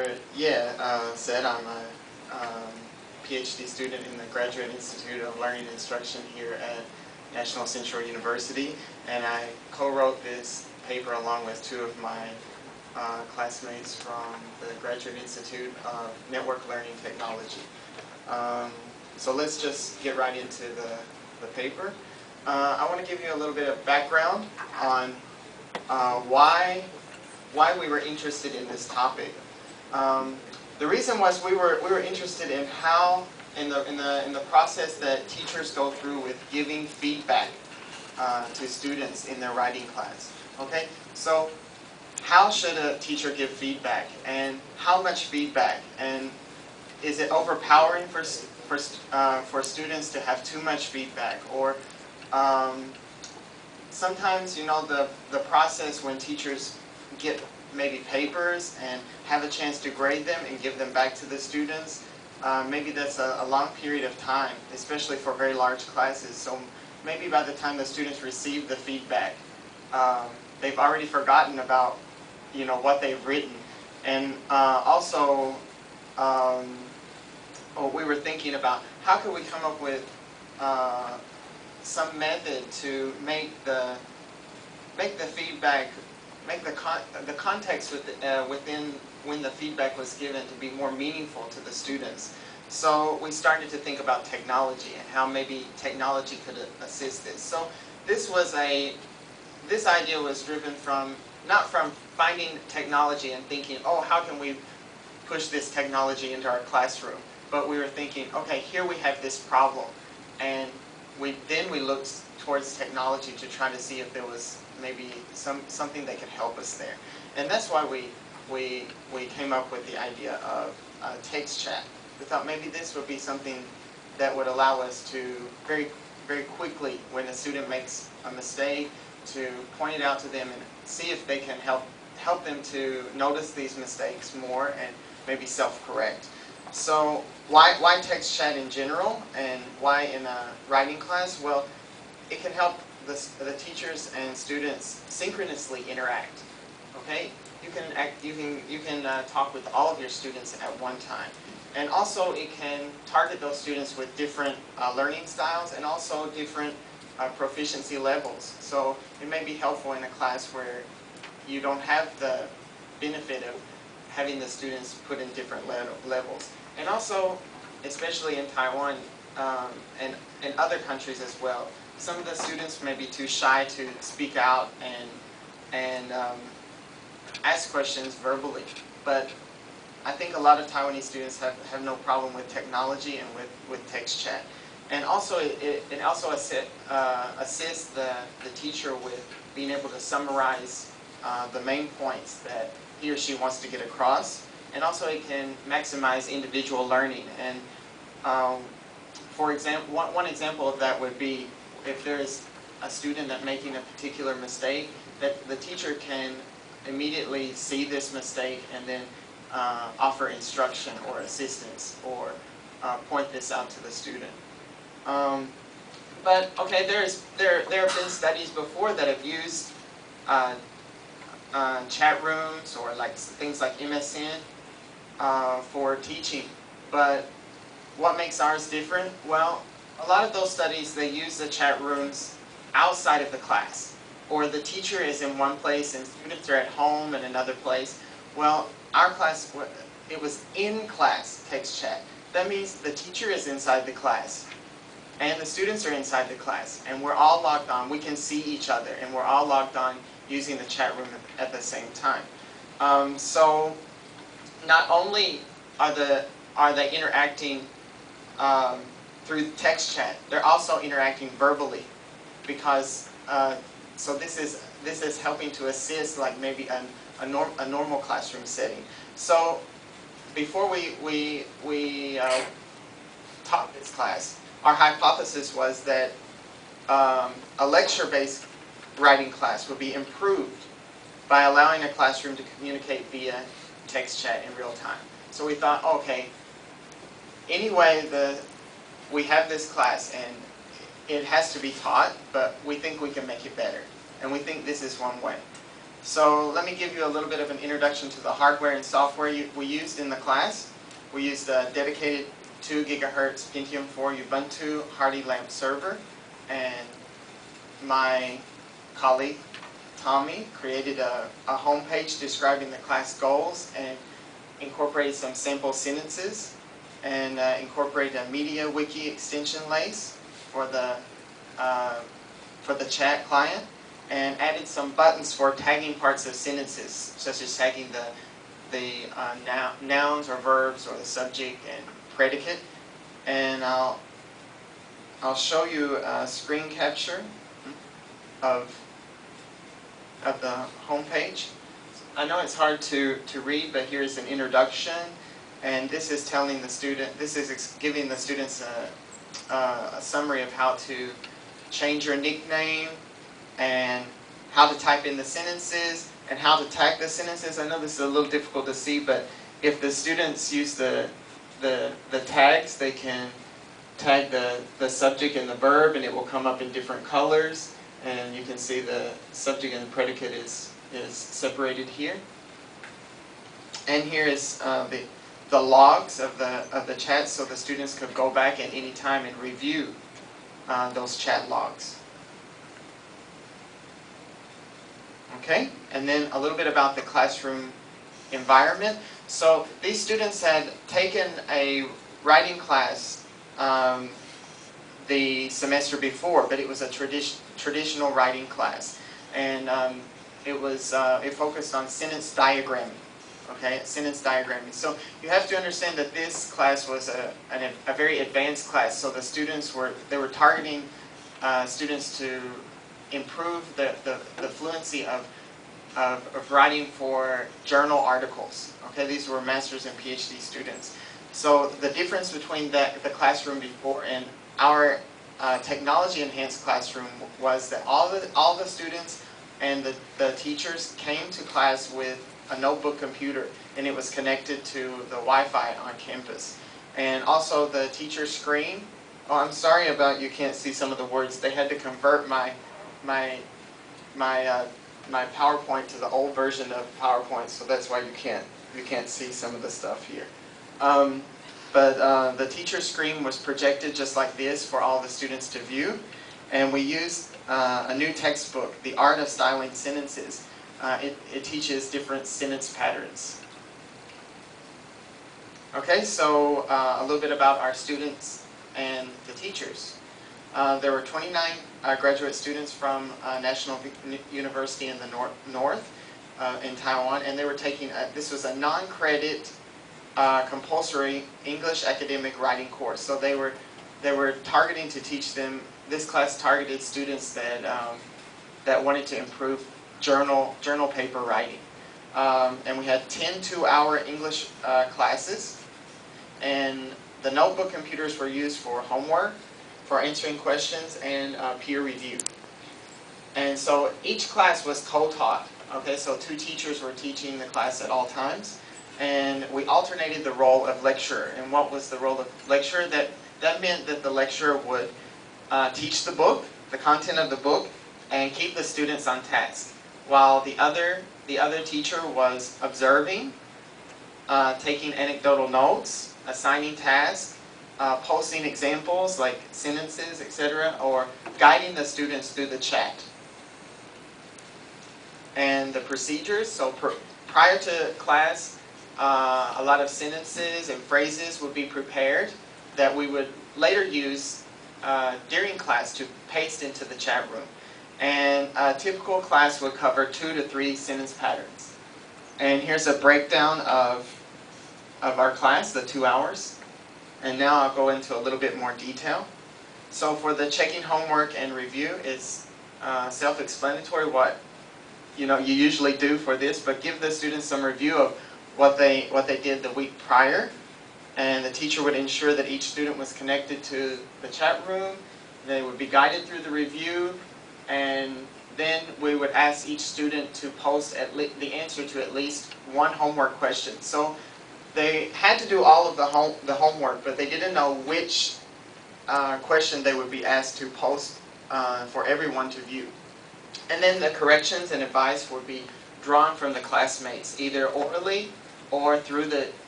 Dr. said, I'm a PhD student in the Graduate Institute of Learning and Instruction here at National Central University, and I co-wrote this paper along with two of my classmates from the Graduate Institute of Network Learning Technology. So let's just get right into the paper. I want to give you a little bit of background on why we were interested in this topic. The reason was we were interested in how in the process that teachers go through with giving feedback to students in their writing class. Okay, so how should a teacher give feedback, and how much feedback, and is it overpowering for students to have too much feedback, or sometimes, you know, the process when teachers get maybe papers and have a chance to grade them and give them back to the students, maybe that's a long period of time, especially for very large classes. So maybe by the time the students receive the feedback, they've already forgotten about, you know, what they've written. And also, we were thinking about how could we come up with some method to make the feedback, make the context within when the feedback was given to be more meaningful to the students. So we started to think about technology and how maybe technology could assist this. So this idea was driven from, not from finding technology and thinking, oh, how can we push this technology into our classroom? But we were thinking, okay, here we have this problem, and then we looked towards technology to try to see if there was maybe something that could help us there. And that's why we came up with the idea of text chat. We thought maybe this would be something that would allow us to very quickly, when a student makes a mistake, to point it out to them and see if they can help them to notice these mistakes more and maybe self-correct. So why text chat in general, and why in a writing class? Well, it can help the teachers and students synchronously interact. Okay, you can talk with all of your students at one time, and also it can target those students with different learning styles and also different proficiency levels. So it may be helpful in a class where you don't have the benefit of having the students put in different levels. And also, especially in Taiwan and other countries as well, some of the students may be too shy to speak out and ask questions verbally. But I think a lot of Taiwanese students have no problem with technology and with text chat. And also, it also assists the teacher with being able to summarize the main points that he or she wants to get across. And also it can maximize individual learning. And for example, one example of that would be if there's a student that's making a particular mistake, that the teacher can immediately see this mistake and then offer instruction or assistance, or point this out to the student. But okay, there have been studies before that have used chat rooms or like things like MSN for teaching. But what makes ours different? Well, a lot of those studies, they use the chat rooms outside of the class, or the teacher is in one place and students are at home in another place. Well, our class, it was in-class text chat. That means the teacher is inside the class and the students are inside the class, and we're all logged on. We can see each other, and we're all logged on using the chat room at the same time. So not only are they interacting through text chat, they're also interacting verbally, because so this is helping to assist like maybe a normal classroom setting. So before we taught this class, our hypothesis was that a lecture-based writing class would be improved by allowing a classroom to communicate via text chat in real time. So we thought, okay, anyway, we have this class and it has to be taught, but we think we can make it better. And we think this is one way. So let me give you a little bit of an introduction to the hardware and software we used in the class. We used a dedicated 2 gigahertz Pentium 4 Ubuntu Hardy Lamp server, and my colleague Tommy created a homepage describing the class goals and incorporated some sample sentences, and incorporated a media wiki extension lace for the chat client, and added some buttons for tagging parts of sentences, such as tagging the nouns or verbs or the subject and predicate. And I'll show you a screen capture of the home page. I know it's hard to read, but here's an introduction, and this is telling the student, this is giving the students a summary of how to change your nickname, and how to type in the sentences, and how to tag the sentences. I know this is a little difficult to see, but if the students use the tags, they can tag the subject and the verb, and it will come up in different colors, and you can see the subject and the predicate is separated here. And here is the logs of the chat, so the students could go back at any time and review those chat logs. Okay, and then a little bit about the classroom environment. So these students had taken a writing class the semester before, but it was a traditional writing class, and it focused on sentence diagramming. Okay, sentence diagramming. So you have to understand that this class was a very advanced class. So the students were targeting students to improve the fluency of writing for journal articles. Okay, these were master's and PhD students. So the difference between the classroom before and our technology enhanced classroom was that all the students and the teachers came to class with a notebook computer, and it was connected to the Wi-Fi on campus. And also the teacher screen. Oh, I'm sorry about you can't see some of the words. They had to convert my PowerPoint to the old version of PowerPoint, so that's why you can't see some of the stuff here. But the teacher screen was projected just like this for all the students to view, and we used a new textbook, The Art of Styling Sentences. It teaches different sentence patterns. Okay, so a little bit about our students and the teachers. There were 29 graduate students from National University in the north in Taiwan, and they were taking, this was a non-credit compulsory English academic writing course. So they were targeting to teach them, this class targeted students that wanted to improve journal paper writing. And we had 10 two-hour English classes, and the notebook computers were used for homework, for answering questions, and peer review. And so each class was co-taught. Okay, so 2 teachers were teaching the class at all times, and we alternated the role of lecturer. And what was the role of lecturer? That meant that the lecturer would teach the book, the content of the book, and keep the students on task, while the other teacher was observing, taking anecdotal notes, assigning tasks, posting examples like sentences, etc., or guiding the students through the chat. And the procedures, so prior to class, a lot of sentences and phrases would be prepared that we would later use during class to paste into the chat room. And a typical class would cover 2 to 3 sentence patterns. And here's a breakdown of our class, the 2 hours. And now I'll go into a little bit more detail. So for the checking homework and review, it's self-explanatory what you usually do for this, but give the students some review of what they did the week prior. And the teacher would ensure that each student was connected to the chat room. They would be guided through the review, and then we would ask each student to post the answer to at least 1 homework question. So they had to do all of the homework, but they didn't know which question they would be asked to post for everyone to view. And then the corrections and advice would be drawn from the classmates, either orally or through the